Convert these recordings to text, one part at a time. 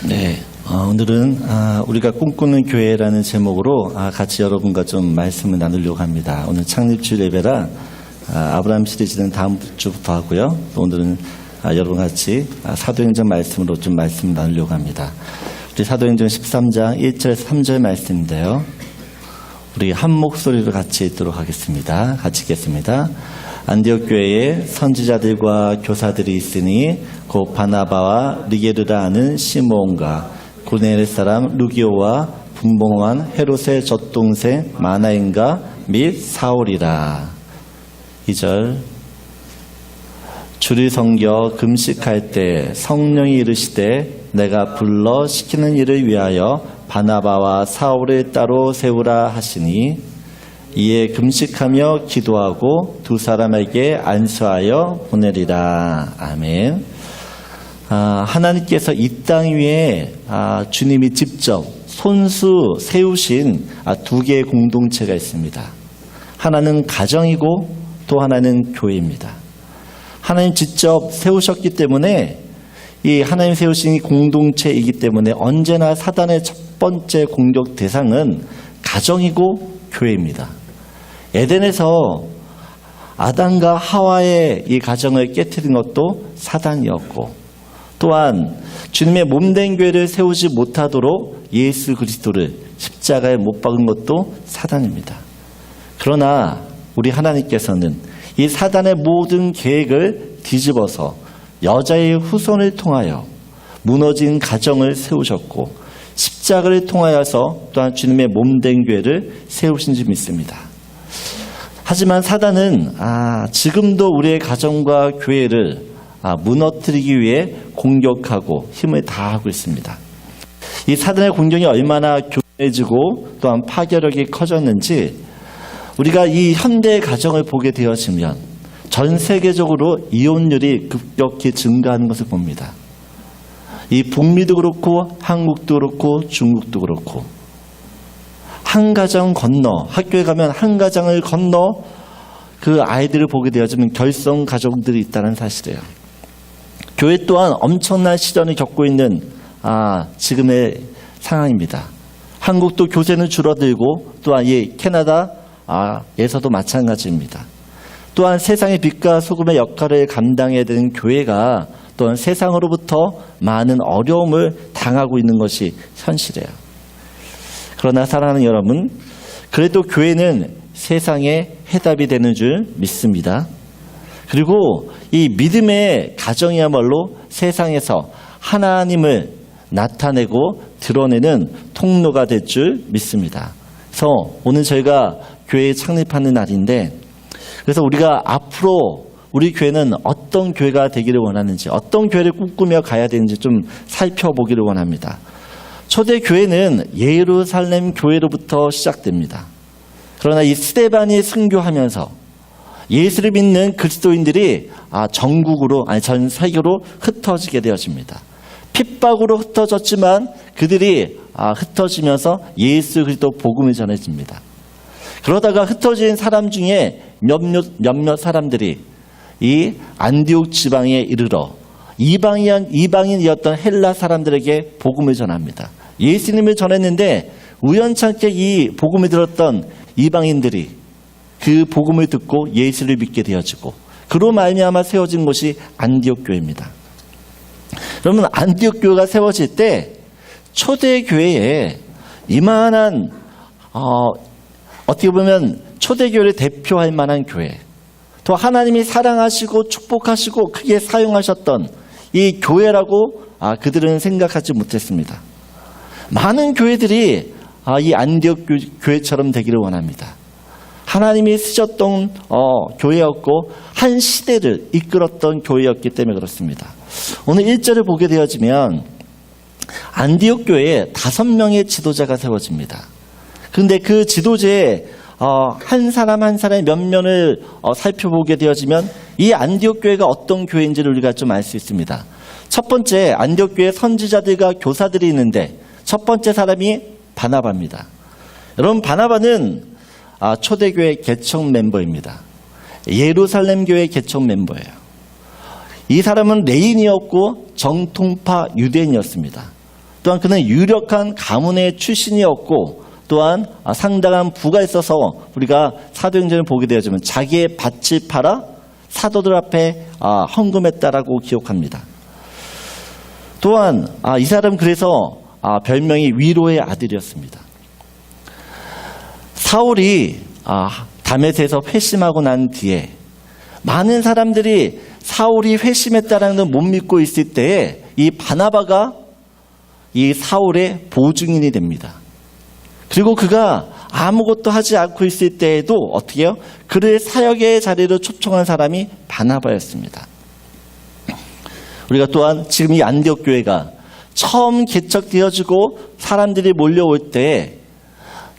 네, 오늘은 우리가 꿈꾸는 교회라는 제목으로 같이 여러분과 좀 말씀을 나누려고 합니다. 오늘 창립주일 예배라 아브라함 시리즈는 다음 주부터 하고요. 또 오늘은 여러분 같이 사도행전 말씀으로 좀 말씀을 나누려고 합니다. 우리 사도행전 13장 1절 3절 말씀인데요. 우리 한 목소리로 같이 읽도록 하겠습니다. 같이 읽겠습니다. 안디옥 교회에 선지자들과 교사들이 있으니 곧 바나바와 리게르라 하는 시므온과 고넬 사람 루기오와 분봉한 헤롯의 젖동생 마나인가 및 사울이라. 2절 주를 섬겨 금식할 때 성령이 이르시되 내가 불러 시키는 일을 위하여 바나바와 사울을 따로 세우라 하시니 이에 금식하며 기도하고 두 사람에게 안수하여 보내리라. 아멘. 하나님께서 이 땅 위에 주님이 직접 손수 세우신 두 개의 공동체가 있습니다. 하나는 가정이고 또 하나는 교회입니다. 하나님 직접 세우셨기 때문에 이 하나님 세우신 이 공동체이기 때문에 언제나 사단의 첫 번째 공격 대상은 가정이고 교회입니다. 에덴에서 아담과 하와의 이 가정을 깨뜨린 것도 사단이었고, 또한 주님의 몸된 교회를 세우지 못하도록 예수 그리스도를 십자가에 못 박은 것도 사단입니다. 그러나 우리 하나님께서는 이 사단의 모든 계획을 뒤집어서 여자의 후손을 통하여 무너진 가정을 세우셨고, 십자가를 통하여서 또한 주님의 몸된 교회를 세우신 줄 믿습니다. 하지만 사단은 지금도 우리의 가정과 교회를 무너뜨리기 위해 공격하고 힘을 다하고 있습니다. 이 사단의 공격이 얼마나 교묘해지고 또한 파괴력이 커졌는지 우리가 이 현대의 가정을 보게 되어지면 전 세계적으로 이혼율이 급격히 증가하는 것을 봅니다. 이 북미도 그렇고 한국도 그렇고 중국도 그렇고 한 가정 건너, 학교에 가면 한 가정을 건너 그 아이들을 보게 되어지면 결성 가정들이 있다는 사실이에요. 교회 또한 엄청난 시련을 겪고 있는 지금의 상황입니다. 한국도 교세는 줄어들고 또한 이 캐나다에서도 마찬가지입니다. 또한 세상의 빛과 소금의 역할을 감당해야 되는 교회가 또한 세상으로부터 많은 어려움을 당하고 있는 것이 현실이에요. 그러나 사랑하는 여러분, 그래도 교회는 세상의 해답이 되는 줄 믿습니다. 그리고 이 믿음의 가정이야말로 세상에서 하나님을 나타내고 드러내는 통로가 될 줄 믿습니다. 그래서 오늘 저희가 교회 창립하는 날인데, 그래서 우리가 앞으로 우리 교회는 어떤 교회가 되기를 원하는지, 어떤 교회를 꿈꾸며 가야 되는지 좀 살펴보기를 원합니다. 초대 교회는 예루살렘 교회로부터 시작됩니다. 그러나 이 스데반이 순교하면서 예수를 믿는 그리스도인들이 전국으로, 전 세계로 흩어지게 되어집니다. 핍박으로 흩어졌지만 그들이 흩어지면서 예수 그리스도 복음을 전해집니다. 그러다가 흩어진 사람 중에 몇몇 사람들이 이 안디옥 지방에 이르러 이방인이었던 헬라 사람들에게 복음을 전합니다. 예수님을 전했는데 우연찮게 이 복음을 들었던 이방인들이 그 복음을 듣고 예수를 믿게 되어지고, 그로 말미암아 세워진 곳이 안디옥 교회입니다. 그러면 안디옥 교회가 세워질 때 초대 교회에 이만한 어떻게 보면 초대 교회를 대표할 만한 교회, 또 하나님이 사랑하시고 축복하시고 크게 사용하셨던 이 교회라고 그들은 생각하지 못했습니다. 많은 교회들이 이 안디옥 교회처럼 되기를 원합니다. 하나님이 쓰셨던 교회였고 한 시대를 이끌었던 교회였기 때문에 그렇습니다. 오늘 1절을 보게 되어지면 안디옥 교회에 5명의 지도자가 세워집니다. 그런데 그 지도자의 한 사람 한 사람의 면면을 살펴보게 되어지면 이 안디옥 교회가 어떤 교회인지를 우리가 좀 알 수 있습니다. 첫 번째, 안디옥 교회 선지자들과 교사들이 있는데 첫 번째 사람이 바나바입니다. 여러분, 바나바는 초대교회 개척 멤버입니다. 예루살렘 교회 개척 멤버예요. 이 사람은 레인이었고 정통파 유대인이었습니다. 또한 그는 유력한 가문의 출신이었고 또한 상당한 부가 있어서 우리가 사도행전을 보게 되어지면 자기의 밭을 팔아 사도들 앞에 헌금했다라고 기록합니다. 또한 이 사람 그래서 별명이 위로의 아들이었습니다. 사울이 다메섹에서 회심하고 난 뒤에 많은 사람들이 사울이 회심했다라는 걸 못 믿고 있을 때에 이 바나바가 이 사울의 보증인이 됩니다. 그리고 그가 아무것도 하지 않고 있을 때에도 어떻게 해요? 그를 사역의 자리로 초청한 사람이 바나바였습니다. 우리가 또한 지금 이 안디옥 교회가 처음 개척되어지고 사람들이 몰려올 때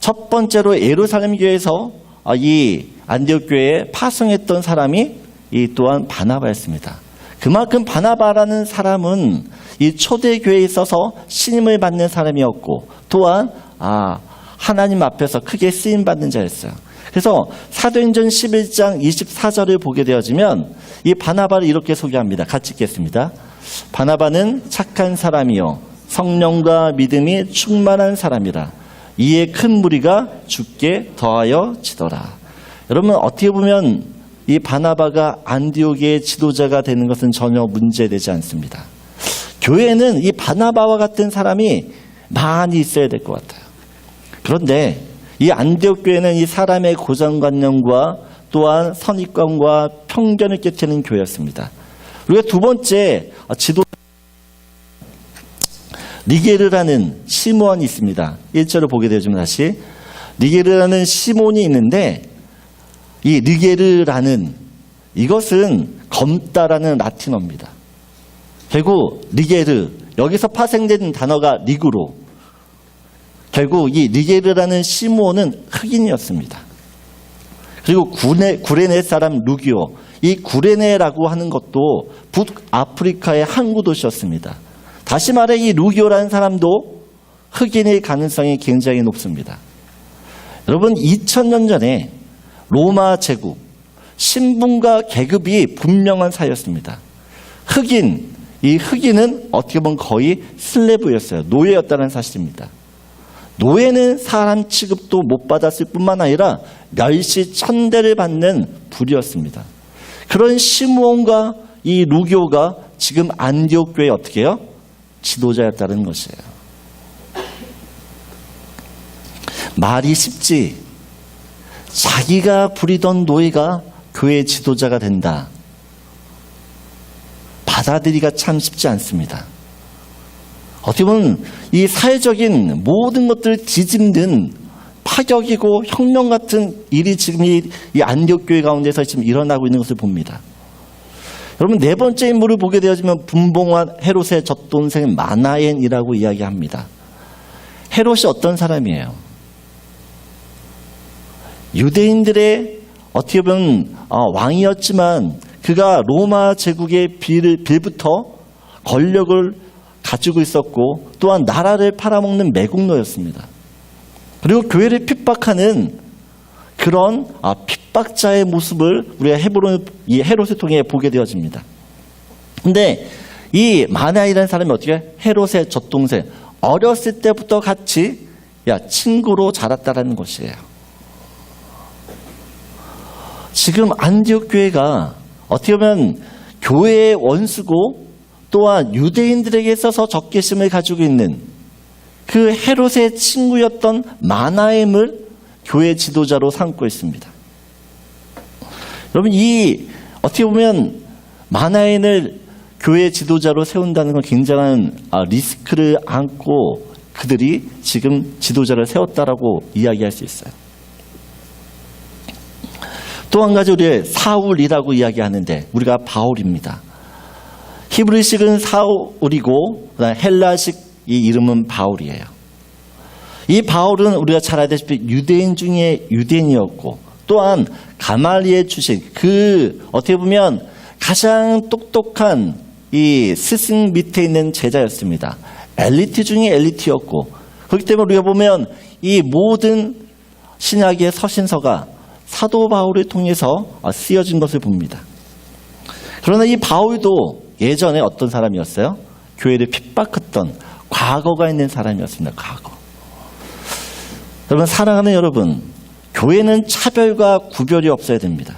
첫 번째로 예루살렘 교회에서 이 안디옥 교회에 파송했던 사람이 이 또한 바나바였습니다. 그만큼 바나바라는 사람은 이 초대 교회에 있어서 신임을 받는 사람이었고 또한 하나님 앞에서 크게 쓰임받는 자였어요. 그래서 사도행전 11장 24절을 보게 되어지면 이 바나바를 이렇게 소개합니다. 같이 읽겠습니다. 바나바는 착한 사람이요 성령과 믿음이 충만한 사람이라 이에 큰 무리가 주께 더하여 지더라. 여러분 어떻게 보면 이 바나바가 안디옥의 지도자가 되는 것은 전혀 문제되지 않습니다. 교회에는 이 바나바와 같은 사람이 많이 있어야 될 것 같아요. 그런데 이 안디옥 교회는 이 사람의 고정관념과 또한 선입관과 편견을 깨트리는 교회였습니다. 우리가 두 번째 지도 니게르라는 시몬이 있습니다. 1절을 보게 되어지면 다시 니게르라는 시몬이 있는데 이 니게르라는 이것은 검다라는 라틴어입니다. 결국 니게르 여기서 파생된 단어가 니그로 결국 이 니게르라는 시몬은 흑인이었습니다. 그리고 구레네 사람 루기오 이 구레네라고 하는 것도 북아프리카의 항구 도시였습니다. 다시 말해 이 루기오라는 사람도 흑인일 가능성이 굉장히 높습니다. 여러분 2000년 전에 로마 제국 신분과 계급이 분명한 사회였습니다. 이 흑인은 어떻게 보면 거의 슬래브였어요. 노예였다는 사실입니다. 노예는 사람 취급도 못 받았을 뿐만 아니라 멸시 천대를 받는 부류였습니다. 그런 시므온과 이 루기오가 지금 안디옥 교회에 어떻게 해요? 지도자였다는 것이에요. 말이 쉽지 자기가 부리던 노예가 교회 지도자가 된다. 받아들이기가 참 쉽지 않습니다. 어떻게 보면 이 사회적인 모든 것들을 뒤집는 파격이고 혁명 같은 일이 지금 이 안디옥 교회 가운데서 지금 일어나고 있는 것을 봅니다. 여러분 네 번째 인물을 보게 되어지면 분봉한 헤롯의 젖동생 마나엔이라고 이야기합니다. 헤롯이 어떤 사람이에요? 유대인들의 어떻게 보면 왕이었지만 그가 로마 제국의 빌부터 권력을 가지고 있었고 또한 나라를 팔아먹는 매국노였습니다. 그리고 교회를 핍박하는 그런 핍박자의 모습을 우리가 이 헤롯을 통해 보게 되어집니다. 그런데 이 마나이라는 사람이 어떻게 헤롯의 젖동생 어렸을 때부터 같이 친구로 자랐다라는 것이에요. 지금 안디옥 교회가 어떻게 보면 교회의 원수고 또한 유대인들에게 있어서 적개심을 가지고 있는 그 헤롯의 친구였던 마나엠을 교회 지도자로 삼고 있습니다. 여러분 이 어떻게 보면 마나엔을 교회 지도자로 세운다는 건 굉장한 리스크를 안고 그들이 지금 지도자를 세웠다라고 이야기할 수 있어요. 또 한 가지 우리 사울이라고 이야기하는데 우리가 바울입니다. 히브리식은 사울이고 헬라식 이 이름은 바울이에요. 이 바울은 우리가 잘 알다시피 유대인 중에 유대인이었고 또한 가말리엘 출신 어떻게 보면 가장 똑똑한 이 스승 밑에 있는 제자였습니다. 엘리트 중에 엘리트였고 그렇기 때문에 우리가 보면 이 모든 신약의 서신서가 사도 바울을 통해서 쓰여진 것을 봅니다. 그러나 이 바울도 예전에 어떤 사람이었어요? 교회를 핍박했던 과거가 있는 사람이었습니다. 과거. 여러분, 사랑하는 여러분, 교회는 차별과 구별이 없어야 됩니다.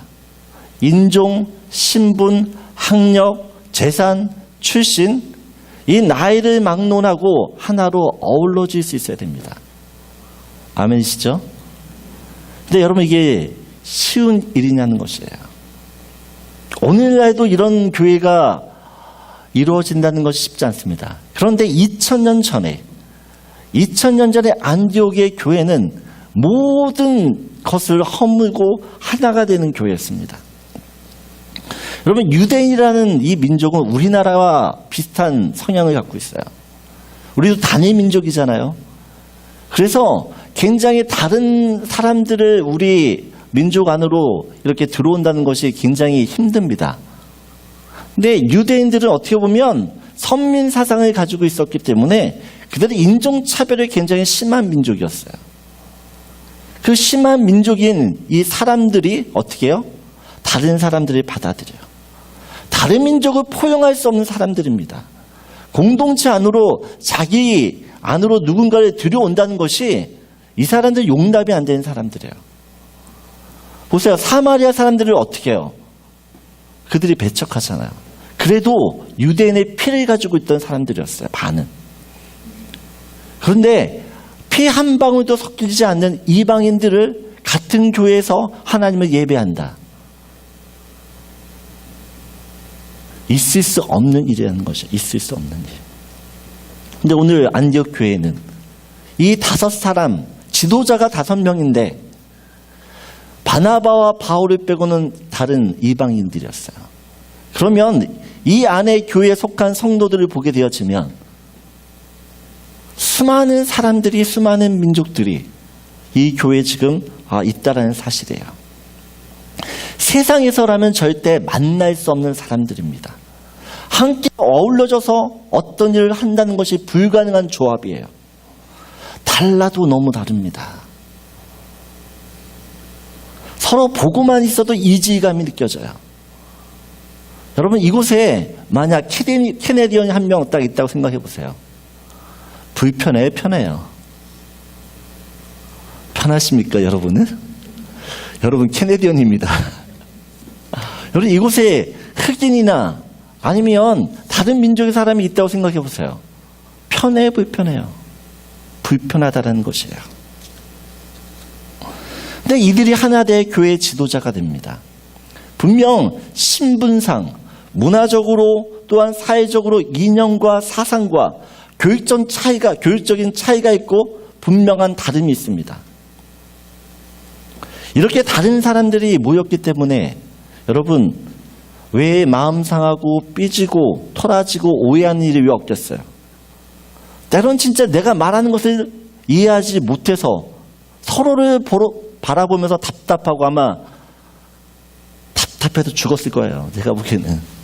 인종, 신분, 학력, 재산, 출신, 이 나이를 막론하고 하나로 어우러질 수 있어야 됩니다. 아멘이시죠? 근데 여러분, 이게 쉬운 일이냐는 것이에요. 오늘날도 이런 교회가 이루어진다는 것이 쉽지 않습니다. 그런데 2000년 전에 안디옥의 교회는 모든 것을 허물고 하나가 되는 교회였습니다. 여러분, 유대인이라는 이 민족은 우리나라와 비슷한 성향을 갖고 있어요. 우리도 단일 민족이잖아요. 그래서 굉장히 다른 사람들을 우리 민족 안으로 이렇게 들어온다는 것이 굉장히 힘듭니다. 근데 유대인들은 어떻게 보면 선민 사상을 가지고 있었기 때문에 그들의 인종차별이 굉장히 심한 민족이었어요. 그 심한 민족인 이 사람들이 어떻게 해요? 다른 사람들을 받아들여요. 다른 민족을 포용할 수 없는 사람들입니다. 공동체 안으로 자기 안으로 누군가를 들여온다는 것이 이 사람들 용납이 안 되는 사람들이에요. 보세요. 사마리아 사람들을 어떻게 해요? 그들이 배척하잖아요. 그래도 유대인의 피를 가지고 있던 사람들이었어요. 반은. 그런데 피 한 방울도 섞이지 않는 이방인들을 같은 교회에서 하나님을 예배한다. 있을 수 없는 일이라는 것이죠. 있을 수 없는 일. 근데 오늘 안디옥 교회는 이 5사람, 지도자가 5명인데 바나바와 바울을 빼고는 다른 이방인들이었어요. 그러면 이 안에 교회에 속한 성도들을 보게 되어지면 수많은 사람들이, 수많은 민족들이 이 교회에 지금 있다라는 사실이에요. 세상에서라면 절대 만날 수 없는 사람들입니다. 함께 어우러져서 어떤 일을 한다는 것이 불가능한 조합이에요. 달라도 너무 다릅니다. 서로 보고만 있어도 이질감이 느껴져요. 여러분, 이곳에 만약 캐네디언이 한 명 딱 있다고 생각해 보세요. 불편해요, 편해요? 편하십니까, 여러분은? 여러분, 캐네디언입니다. 여러분, 이곳에 흑인이나 아니면 다른 민족의 사람이 있다고 생각해 보세요. 편해요, 불편해요? 불편하다는 것이에요. 근데 이들이 하나 돼 교회의 지도자가 됩니다. 분명 신분상, 문화적으로 또한 사회적으로 이념과 사상과 교육적인 차이가 있고 분명한 다름이 있습니다. 이렇게 다른 사람들이 모였기 때문에 여러분, 왜 마음 상하고 삐지고 토라지고 오해하는 일이 왜 없겠어요? 때론 진짜 내가 말하는 것을 이해하지 못해서 서로를 바라보면서 답답하고 아마 답답해서 죽었을 거예요. 제가 보기에는.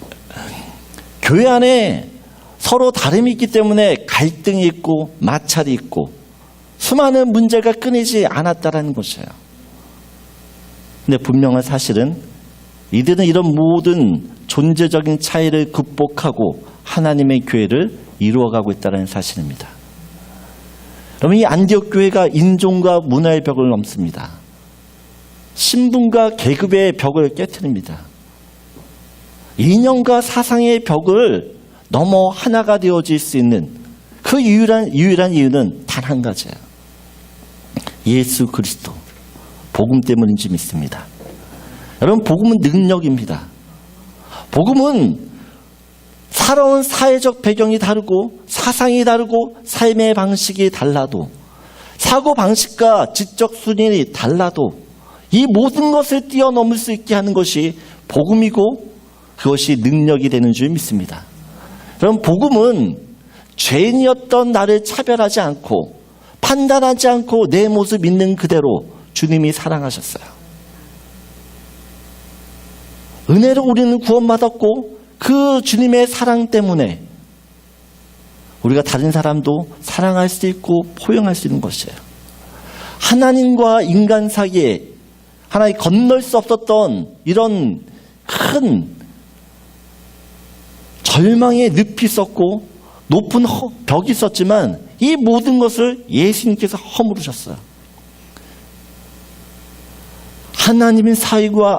교회 안에 서로 다름이 있기 때문에 갈등이 있고 마찰이 있고 수많은 문제가 끊이지 않았다라는 것이에요. 근데 분명한 사실은 이들은 이런 모든 존재적인 차이를 극복하고 하나님의 교회를 이루어가고 있다는 사실입니다. 여러분, 이 안디옥 교회가 인종과 문화의 벽을 넘습니다. 신분과 계급의 벽을 깨트립니다. 이념과 사상의 벽을 넘어 하나가 되어질 수 있는 그 유일한 이유는 단 한 가지예요. 예수 그리스도, 복음 때문인 줄 믿습니다. 여러분, 복음은 능력입니다. 복음은 살아온 사회적 배경이 다르고 사상이 다르고 삶의 방식이 달라도 사고방식과 지적 순인이 달라도 이 모든 것을 뛰어넘을 수 있게 하는 것이 복음이고 그것이 능력이 되는 줄 믿습니다. 여러분, 복음은 죄인이었던 나를 차별하지 않고 판단하지 않고 내 모습 있는 그대로 주님이 사랑하셨어요. 은혜로 우리는 구원받았고 그 주님의 사랑 때문에 우리가 다른 사람도 사랑할 수 있고 포용할 수 있는 것이에요. 하나님과 인간 사이에 하나님 건널 수 없었던 이런 큰 절망의 늪이 있었고 높은 벽이 있었지만 이 모든 것을 예수님께서 허물으셨어요.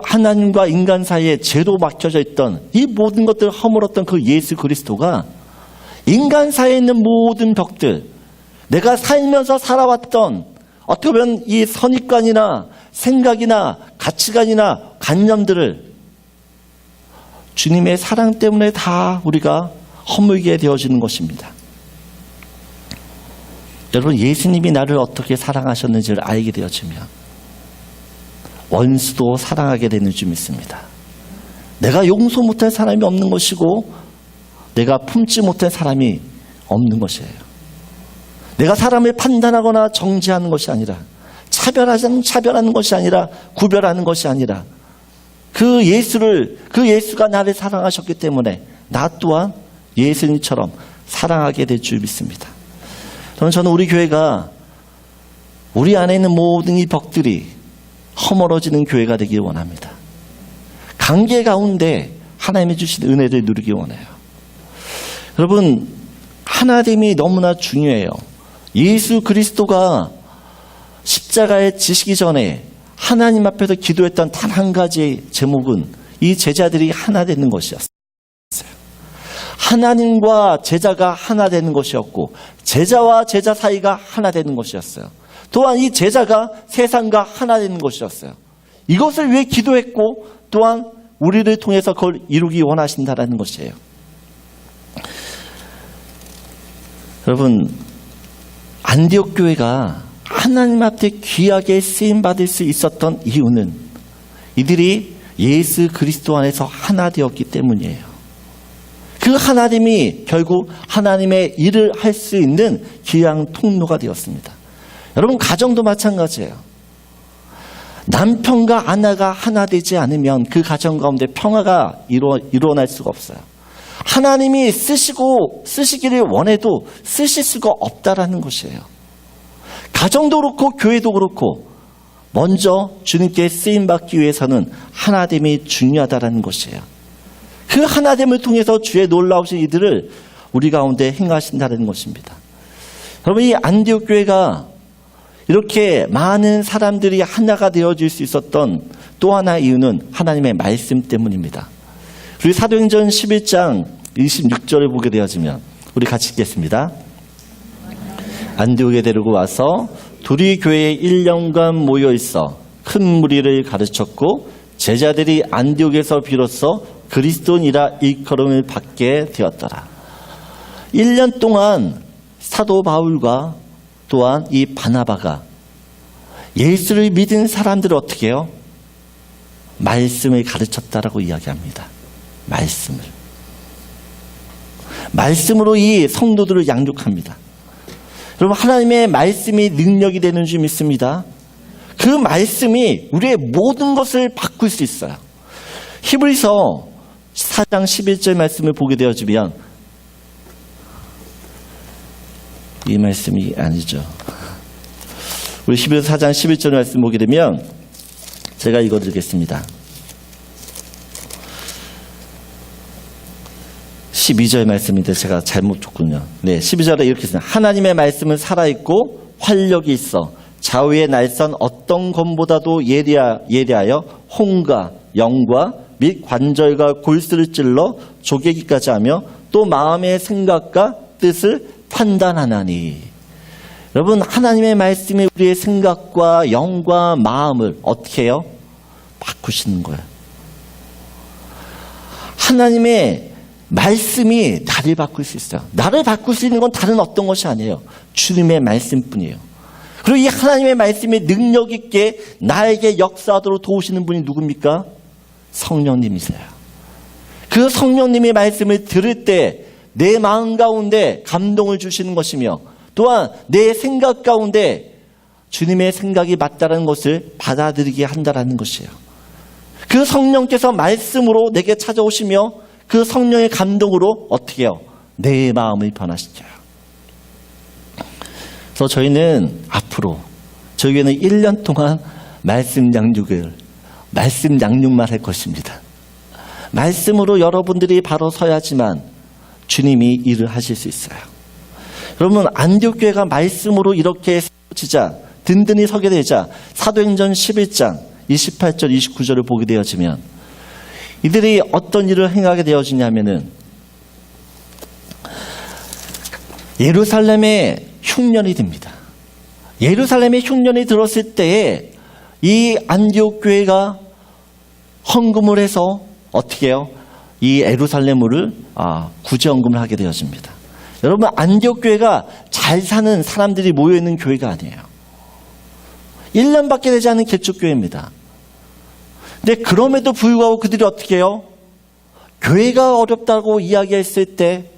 하나님과 인간 사이에 죄로 막혀져 있던 이 모든 것들을 허물었던 그 예수 그리스도가 인간 사이에 있는 모든 벽들, 내가 살면서 살아왔던 어떻게 보면 이 선입관이나 생각이나 가치관이나 관념들을 주님의 사랑 때문에 다 우리가 허물게 되어지는 것입니다. 여러분, 예수님이 나를 어떻게 사랑하셨는지를 알게 되어지면 원수도 사랑하게 되는 줄 믿습니다. 내가 용서 못할 사람이 없는 것이고 내가 품지 못할 사람이 없는 것이에요. 내가 사람을 판단하거나 정죄하는 것이 아니라 차별하는 것이 아니라 구별하는 것이 아니라 그 예수가 나를 사랑하셨기 때문에 나 또한 예수님처럼 사랑하게 될 줄 믿습니다. 저는 우리 교회가 우리 안에 있는 모든 이 벽들이 허물어지는 교회가 되길 원합니다. 관계 가운데 하나님이 주신 은혜를 누리기 원해요. 여러분, 하나됨이 너무나 중요해요. 예수 그리스도가 십자가에 지시기 전에 하나님 앞에서 기도했던 단 한 가지의 제목은 이 제자들이 하나 되는 것이었어요. 하나님과 제자가 하나 되는 것이었고 제자와 제자 사이가 하나 되는 것이었어요. 또한 이 제자가 세상과 하나 되는 것이었어요. 이것을 위해 기도했고 또한 우리를 통해서 그걸 이루기 원하신다라는 것이에요. 여러분, 안디옥 교회가 하나님 앞에 귀하게 쓰임받을 수 있었던 이유는 이들이 예수 그리스도 안에서 하나 되었기 때문이에요. 그 하나됨이 결국 하나님의 일을 할 수 있는 귀한 통로가 되었습니다. 여러분, 가정도 마찬가지예요. 남편과 아내가 하나 되지 않으면 그 가정 가운데 평화가 일어날 수가 없어요. 하나님이 쓰시기를 원해도 쓰실 수가 없다라는 것이에요. 가정도 그렇고 교회도 그렇고 먼저 주님께 쓰임받기 위해서는 하나됨이 중요하다라는 것이에요. 그 하나됨을 통해서 주의 놀라우신 이들을 우리 가운데 행하신다는 것입니다. 여러분, 이 안디옥 교회가 이렇게 많은 사람들이 하나가 되어질 수 있었던 또 하나의 이유는 하나님의 말씀 때문입니다. 우리 사도행전 11장 26절을 보게 되어지면 우리 같이 읽겠습니다. 안디옥에 데리고 와서 둘이 교회에 1년간 모여 있어 큰 무리를 가르쳤고 제자들이 안디옥에서 비로소 그리스도인이라 일컬음을 받게 되었더라. 1년 동안 사도 바울과 또한 이 바나바가 예수를 믿은 사람들을 어떻게 해요? 말씀을 가르쳤다라고 이야기합니다. 말씀으로 이 성도들을 양육합니다. 여러분, 하나님의 말씀이 능력이 되는 줄 믿습니다. 그 말씀이 우리의 모든 것을 바꿀 수 있어요. 히브리서 4장 11절 말씀을 보게 되어지면 이 말씀이 아니죠. 우리 히브리서 4장 11절 말씀 보게 되면 제가 읽어드리겠습니다. 12절 말씀인데 제가 잘못 줬군요. 네, 12절에 이렇게 있습니다. 하나님의 말씀은 살아있고 활력이 있어 좌우의 날선 어떤 검보다도 예리하여 혼과 영과 및 관절과 골수를 찔러 조개기까지 하며 또 마음의 생각과 뜻을 판단하나니. 여러분, 하나님의 말씀이 우리의 생각과 영과 마음을 어떻게 해요? 바꾸시는 거예요. 하나님의 말씀이 나를 바꿀 수 있어요. 나를 바꿀 수 있는 건 다른 어떤 것이 아니에요. 주님의 말씀뿐이에요. 그리고 이 하나님의 말씀이 능력 있게 나에게 역사하도록 도우시는 분이 누굽니까? 성령님이세요. 그 성령님의 말씀을 들을 때 내 마음 가운데 감동을 주시는 것이며 또한 내 생각 가운데 주님의 생각이 맞다는 것을 받아들이게 한다는 것이에요. 그 성령께서 말씀으로 내게 찾아오시며 그 성령의 감동으로 어떻게 해요? 내 마음을 변화시켜요. 그래서 저희는 앞으로 저희 교회는 1년 동안 말씀 양육만 할 것입니다. 말씀으로 여러분들이 바로 서야지만 주님이 일을 하실 수 있어요. 여러분, 안디옥 교회가 말씀으로 이렇게 세워지자, 든든히 서게 되자 사도행전 11장 28절 29절을 보게 되어지면 이들이 어떤 일을 행하게 되어지냐면은 예루살렘에 흉년이 듭니다. 예루살렘에 흉년이 들었을 때에 이 안디옥 교회가 헌금을 해서 어떻게 해요? 이 예루살렘을 구제 헌금을 하게 되어집니다. 여러분, 안디옥 교회가 잘 사는 사람들이 모여있는 교회가 아니에요. 1년밖에 되지 않은 개척교회입니다. 근데 그럼에도 불구하고 그들이 어떻게 해요? 교회가 어렵다고 이야기했을 때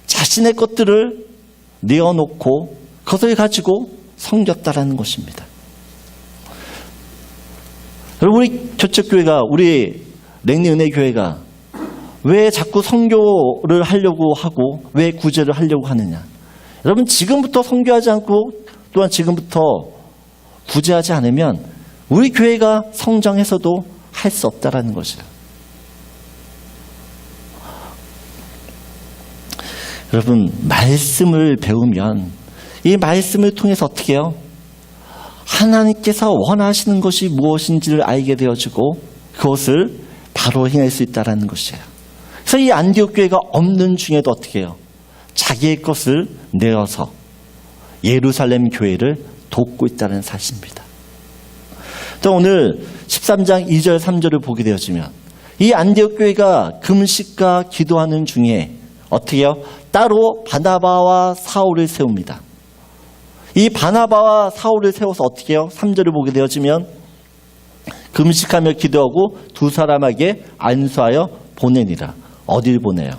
자신의 것들을 내어놓고 그것을 가지고 섬겼다라는 것입니다. 여러분, 우리 개척교회가, 우리 랭리은혜교회가 왜 자꾸 선교를 하려고 하고 왜 구제를 하려고 하느냐? 여러분, 지금부터 선교하지 않고 또한 지금부터 구제하지 않으면 우리 교회가 성장해서도 할 수 없다라는 것이에요. 여러분, 말씀을 배우면 이 말씀을 통해서 어떻게 해요? 하나님께서 원하시는 것이 무엇인지를 알게 되어지고 그것을 바로 행할 수 있다는 것이에요. 그래서 이 안디옥 교회가 없는 중에도 어떻게 해요? 자기의 것을 내어서 예루살렘 교회를 돕고 있다는 사실입니다. 또 오늘 13장 2절 3절을 보게 되어지면 이 안디옥 교회가 금식과 기도하는 중에 어떻게 해요? 따로 바나바와 사울을 세웁니다. 이 바나바와 사울을 세워서 어떻게 해요? 3절을 보게 되어지면 금식하며 기도하고 두 사람에게 안수하여 보내니라. 어딜 보내요?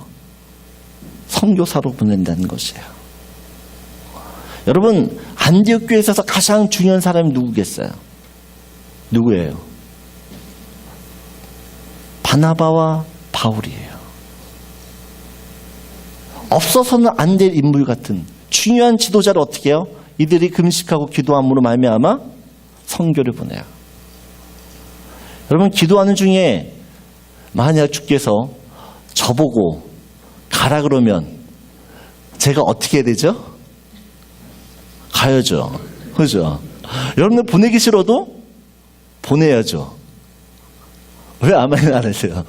선교사로 보낸다는 것이에요. 여러분, 안디옥 교회에 있어서 가장 중요한 사람이 누구겠어요? 누구예요? 바나바와 바울이에요. 없어서는 안 될 인물 같은 중요한 지도자를 어떻게 해요? 이들이 금식하고 기도함으로 말미암아 선교를 보내요. 여러분, 기도하는 중에 만약 주께서 저보고 가라 그러면 제가 어떻게 해야 되죠? 가야죠. 그죠? 여러분들 보내기 싫어도 보내야죠. 왜 아무 말 안 하세요?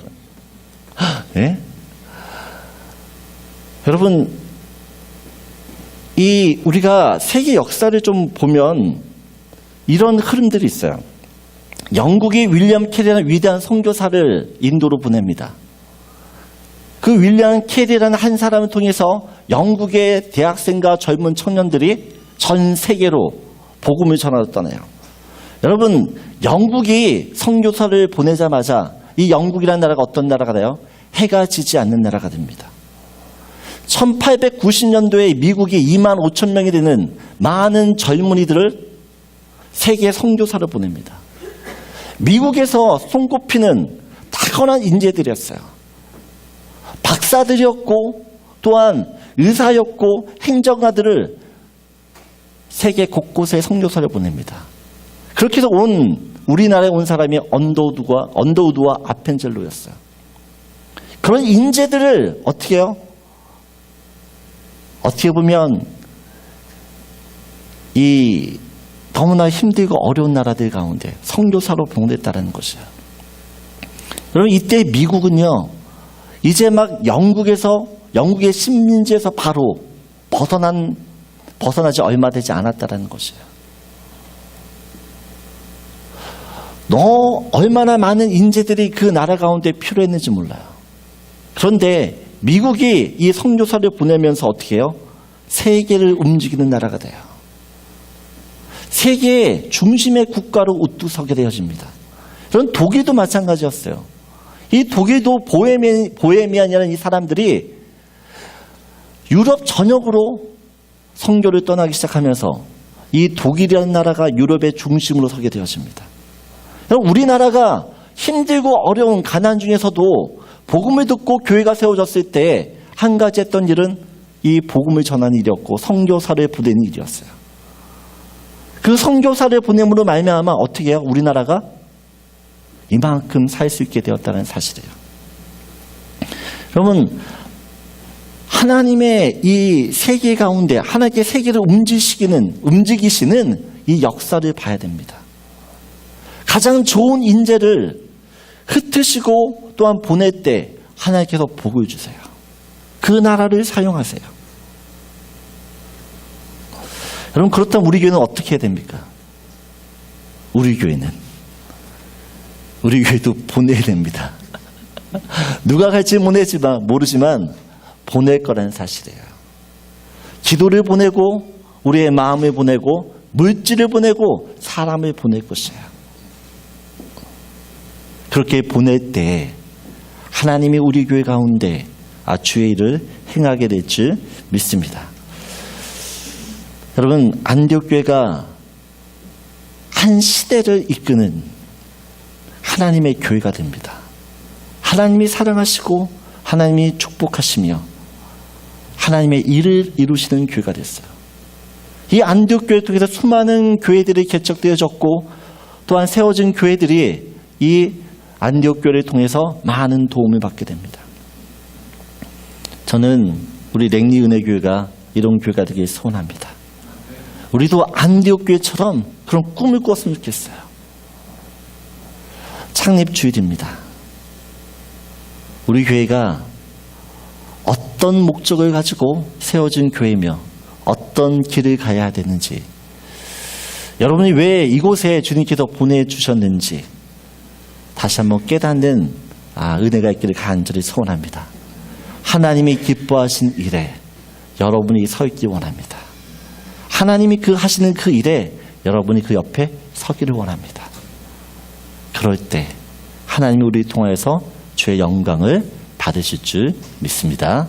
예? 여러분, 우리가 세계 역사를 좀 보면 이런 흐름들이 있어요. 영국이 윌리엄 캐리라는 위대한 선교사를 인도로 보냅니다. 그 윌리엄 캐리라는 한 사람을 통해서 영국의 대학생과 젊은 청년들이 전 세계로 복음을 전하러 떠나요. 여러분, 영국이 선교사를 보내자마자 이 영국이라는 나라가 어떤 나라가 돼요? 해가 지지 않는 나라가 됩니다. 1890년도에 미국이 2만 5천 명이 되는 많은 젊은이들을 세계 선교사를 보냅니다. 미국에서 손꼽히는 타고난 인재들이었어요. 박사들이었고 또한 의사였고 행정가들을 세계 곳곳에 선교사를 보냅니다. 그렇게 해서 우리나라에 온 사람이 언더우드와 아펜젤로였어요. 그런 인재들을 어떻게 해요? 어떻게 보면 이 너무나 힘들고 어려운 나라들 가운데 선교사로 보냈다는 것이에요. 여러분, 이때 미국은요, 이제 막 영국의 식민지에서 바로 벗어나지 얼마 되지 않았다는 것이에요. 얼마나 많은 인재들이 그 나라 가운데 필요했는지 몰라요. 그런데 미국이 이 선교사를 보내면서 어떻게 해요? 세계를 움직이는 나라가 돼요. 세계의 중심의 국가로 우뚝 서게 되어집니다. 그런 독일도 마찬가지였어요. 이 독일도 보헤미안이라는 이 사람들이 유럽 전역으로 선교를 떠나기 시작하면서 이 독일이라는 나라가 유럽의 중심으로 서게 되어집니다. 우리나라가 힘들고 어려운 가난 중에서도 복음을 듣고 교회가 세워졌을 때 한 가지 했던 일은 이 복음을 전하는 일이었고 선교사를 보내는 일이었어요. 그 선교사를 보냄으로 말미암아 어떻게 해요? 우리나라가 이만큼 살 수 있게 되었다는 사실이에요. 여러분, 하나님의 이 세계 가운데 하나님의 세계를 움직이시는 이 역사를 봐야 됩니다. 가장 좋은 인재를 흩으시고 또한 보낼 때 하나님께서 복을 주세요. 그 나라를 사용하세요. 여러분, 그렇다면 우리 교회는 어떻게 해야 됩니까? 우리 교회도 보내야 됩니다. 누가 갈지 모르지만 보낼 거라는 사실이에요. 기도를 보내고 우리의 마음을 보내고 물질을 보내고 사람을 보낼 것이에요. 그렇게 보낼 때 하나님이 우리 교회 가운데 주의 일을 행하게 될 줄 믿습니다. 여러분, 안디옥교회가 한 시대를 이끄는 하나님의 교회가 됩니다. 하나님이 사랑하시고 하나님이 축복하시며 하나님의 일을 이루시는 교회가 됐어요. 이 안디옥교회 통해서 수많은 교회들이 개척되어졌고 또한 세워진 교회들이 이 안디옥교회를 통해서 많은 도움을 받게 됩니다. 저는 우리 랭리은혜교회가 이런 교회가 되길 소원합니다. 우리도 안디옥교회처럼 그런 꿈을 꾸었으면 좋겠어요. 창립주일입니다. 우리 교회가 어떤 목적을 가지고 세워진 교회며 어떤 길을 가야 되는지, 여러분이 왜 이곳에 주님께서 보내주셨는지 다시 한번 깨닫는 은혜가 있기를 간절히 소원합니다. 하나님이 기뻐하신 일에 여러분이 서 있기 원합니다. 하나님이 하시는 그 일에 여러분이 그 옆에 서기를 원합니다. 그럴 때 하나님이 우리를 통하여서 주의 영광을 받으실 줄 믿습니다.